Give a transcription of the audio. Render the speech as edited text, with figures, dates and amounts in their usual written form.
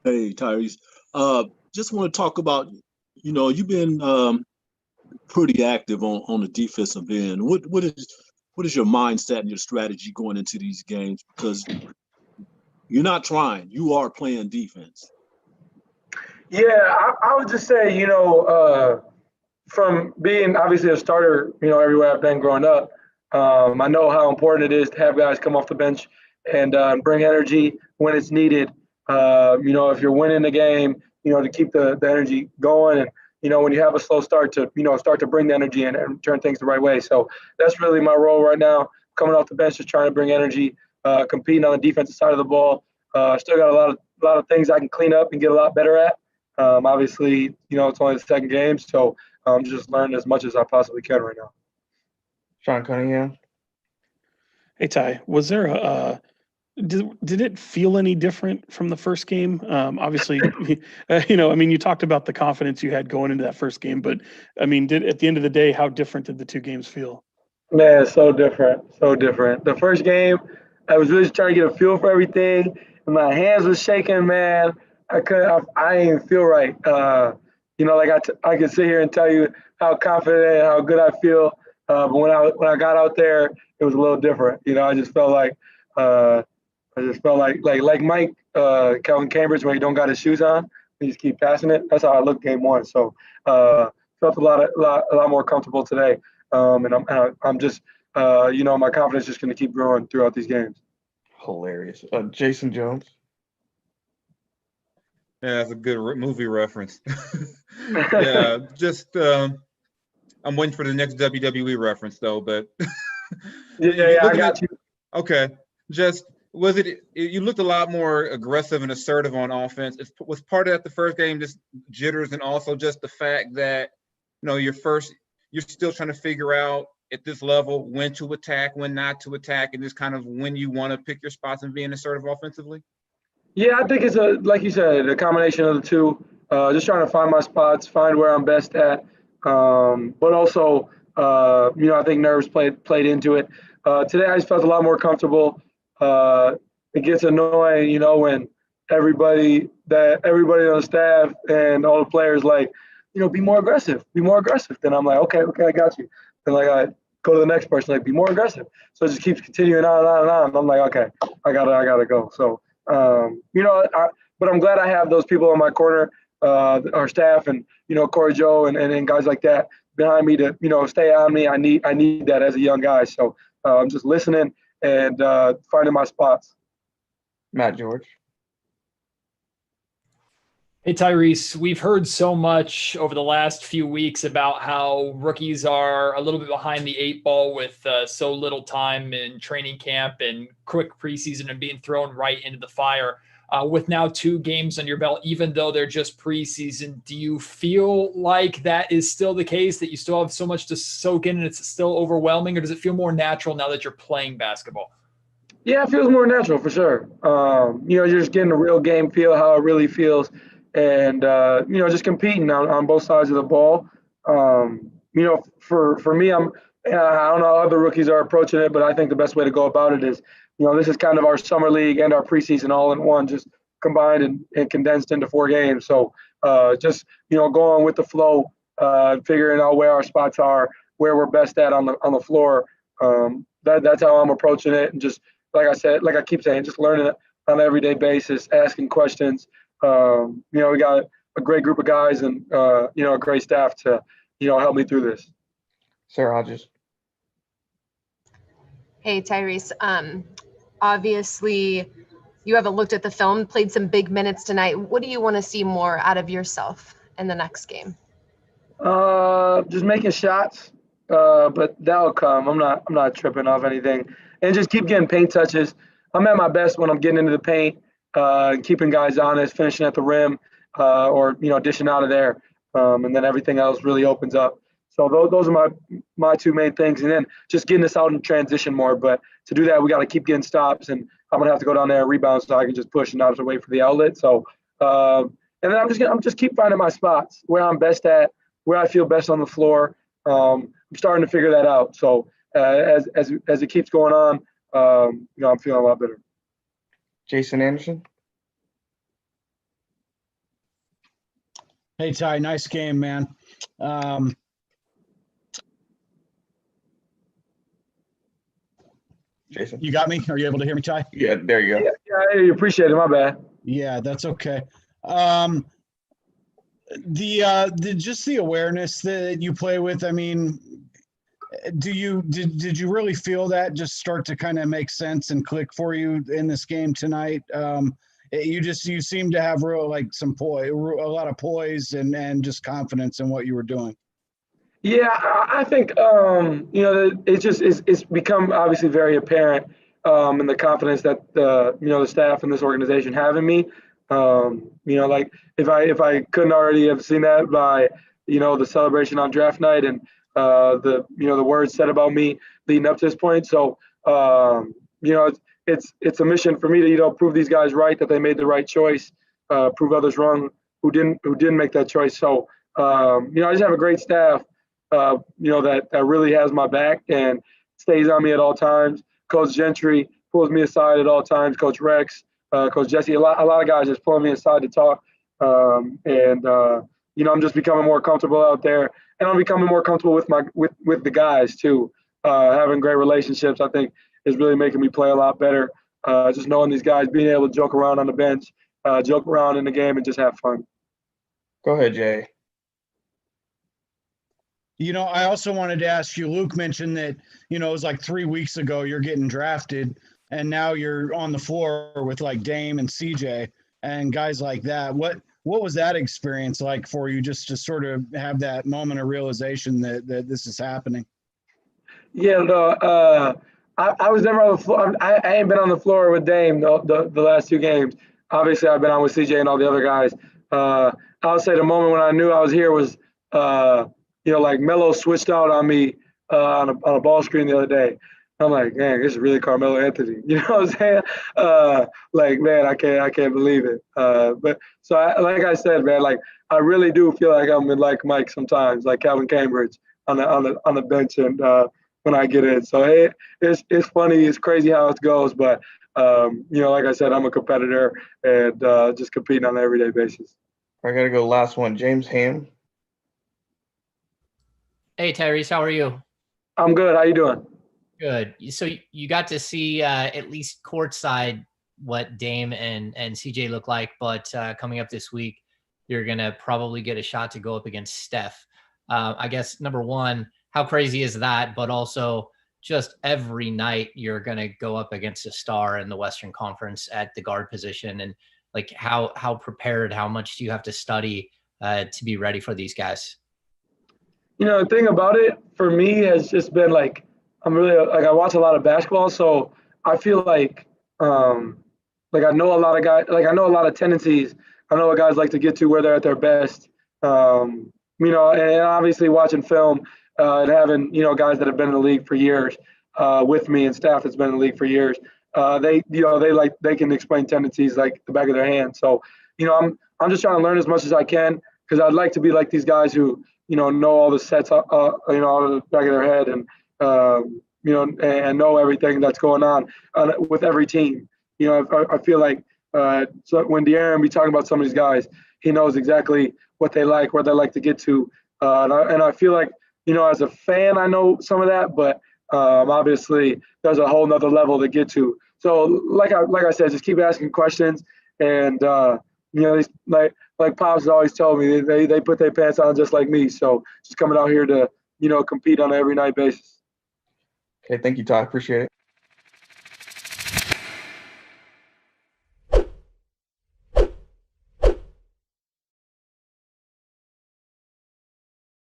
Hey, Tyrese. Just want to talk about, you've been pretty active on the defensive end. What is your mindset and your strategy going into these games? Because you're not trying, you are playing defense. Yeah, I would just say, from being obviously a starter, everywhere I've been growing up, I know how important it is to have guys come off the bench and bring energy when it's needed. If you're winning the game, to keep the energy going, and when you have a slow start to start to bring the energy in and turn things the right way. So that's really my role right now, coming off the bench, just trying to bring energy, competing on the defensive side of the ball. Still got a lot of things I can clean up and get a lot better at. Obviously, it's only the second game, so I'm just learning as much as I possibly can right now. Sean Cunningham. Hey Ty, was there did it feel any different from the first game? Obviously, you talked about the confidence you had going into that first game, but at the end of the day, how different did the two games feel? Man, so different, so different. The first game, I was really just trying to get a feel for everything, and my hands was shaking, man. I didn't even feel right. I could sit here and tell you how confident and how good I feel, but when I got out there, it was a little different. I just felt like like Mike Calvin Cambridge when he don't got his shoes on, he just keep passing it. That's how I looked game one. So felt a lot more comfortable today, and I'm just my confidence is just going to keep growing throughout these games. Hilarious. Jason Jones. Yeah, that's a good movie reference. Yeah, just I'm waiting for the next WWE reference though, but yeah, I got you. Okay, just was it? You looked a lot more aggressive and assertive on offense. Was part of that the first game just jitters, and also just the fact that you're still trying to figure out at this level when to attack, when not to attack, and just kind of when you want to pick your spots and being assertive offensively. Yeah, I think it's like you said, a combination of the two. Just trying to find my spots, find where I'm best at, but also, I think nerves played into it. Today, I just felt a lot more comfortable. It gets annoying, when everybody on the staff and all the players be more aggressive, be more aggressive. Then I'm like, okay, I got you. Then I go to the next person, be more aggressive. So it just keeps continuing on and on and on. And I'm like, okay, I gotta go. So. But I'm glad I have those people in my corner, our staff, and Corey Joe and guys like that behind me to stay on me. I need that as a young guy. So I'm just listening and finding my spots. Matt George. Hey, Tyrese, we've heard so much over the last few weeks about how rookies are a little bit behind the eight ball with so little time in training camp and quick preseason and being thrown right into the fire. With now 2 games on your belt, even though they're just preseason, do you feel like that is still the case, that you still have so much to soak in and it's still overwhelming, or does it feel more natural now that you're playing basketball? Yeah, it feels more natural for sure. You're just getting a real game feel, how it really feels. And, just competing on both sides of the ball. For me, I don't know how other rookies are approaching it, but I think the best way to go about it is, this is kind of our summer league and our preseason all in one, just combined and condensed into 4 games. So just, going with the flow, figuring out where our spots are, where we're best at on the floor. That's how I'm approaching it. And just, like I keep saying, just learning it on an everyday basis, asking questions. We got a great group of guys and, a great staff to, help me through this. Sarah Hodges. Hey, Tyrese. Obviously, you haven't looked at the film, played some big minutes tonight. What do you want to see more out of yourself in the next game? Just making shots, but that'll come. I'm not tripping off anything, and just keep getting paint touches. I'm at my best when I'm getting into the paint. Keeping guys honest, finishing at the rim, or dishing out of there, and then everything else really opens up. So those are my 2 main things, and then just getting us out in transition more. But to do that, we got to keep getting stops, and I'm gonna have to go down there and rebound so I can just push and not have to wait for the outlet. So, and then I'm just keep finding my spots where I'm best at, where I feel best on the floor. I'm starting to figure that out. So as it keeps going on, I'm feeling a lot better. Jason Anderson. Hey, Ty, nice game, man. Jason. You got me? Are you able to hear me, Ty? Yeah, there you go. Yeah, I appreciate it. My bad. Yeah, that's okay. Just the awareness that you play with. I mean, did you really feel that just start to kind of make sense and click for you in this game tonight? You seem to have real like a lot of poise and just confidence in what you were doing. Yeah, I think it's become obviously very apparent in the confidence that the staff and this organization have in me. Like if I couldn't already have seen that by the celebration on draft night and the words said about me leading up to this point. So it's a mission for me to prove these guys right, that they made the right choice, prove others wrong who didn't make that choice. So I just have a great staff. That really has my back and stays on me at all times. Coach Gentry pulls me aside at all times. Coach Rex, Coach Jesse, a lot of guys just pulling me aside to talk. I'm just becoming more comfortable out there, and I'm becoming more comfortable with the guys too. Having great relationships, I think, is really making me play a lot better. Just knowing these guys, being able to joke around on the bench, joke around in the game, and just have fun. Go ahead, Jay. I also wanted to ask you, Luke mentioned that, it was like 3 weeks ago you're getting drafted and now you're on the floor with like Dame and CJ and guys like that. What was that experience like for you, just to sort of have that moment of realization that this is happening? Yeah, I was never on the floor. I ain't been on the floor with Dame the last 2 games. Obviously, I've been on with CJ and all the other guys. I'll say the moment when I knew I was here was like Melo switched out on me on a ball screen the other day. I'm like, man, this is really Carmelo Anthony. You know what I'm saying? Like, man, I can't believe it. But so like I said, man, like I really do feel like I'm in like Mike sometimes, like Calvin Cambridge on the bench and when I get in. So it's funny, it's crazy how it goes, but like I said, I'm a competitor and just competing on an everyday basis. I gotta go last one, James Ham. Hey, Tyrese, how are you? I'm good. How you doing? Good. So you got to see at least courtside what Dame and CJ look like, but coming up this week, you're going to probably get a shot to go up against Steph. I guess, number one, how crazy is that? But also just every night you're going to go up against a star in the Western Conference at the guard position. And like how prepared, how much do you have to study to be ready for these guys? The thing about it for me has just been like, I'm really like, I watch a lot of basketball. So I feel like I know a lot of guys, like I know a lot of tendencies. I know what guys like to get to where they're at their best. And obviously watching film and having, guys that have been in the league for years with me and staff that's been in the league for years, they can explain tendencies like the back of their hand. So, I'm just trying to learn as much as I can because I'd like to be like these guys who, know all the sets, out of the back of their head and, and know everything that's going on with every team. I feel like so when De'Aaron be talking about some of these guys, he knows exactly what they like, where they like to get to. And I feel like, as a fan, I know some of that, but obviously there's a whole nother level to get to. So like I said, just keep asking questions and, like Pops always told me, they put their pants on just like me. So just coming out here to, compete on an every night basis. Okay, thank you, Todd. Appreciate it.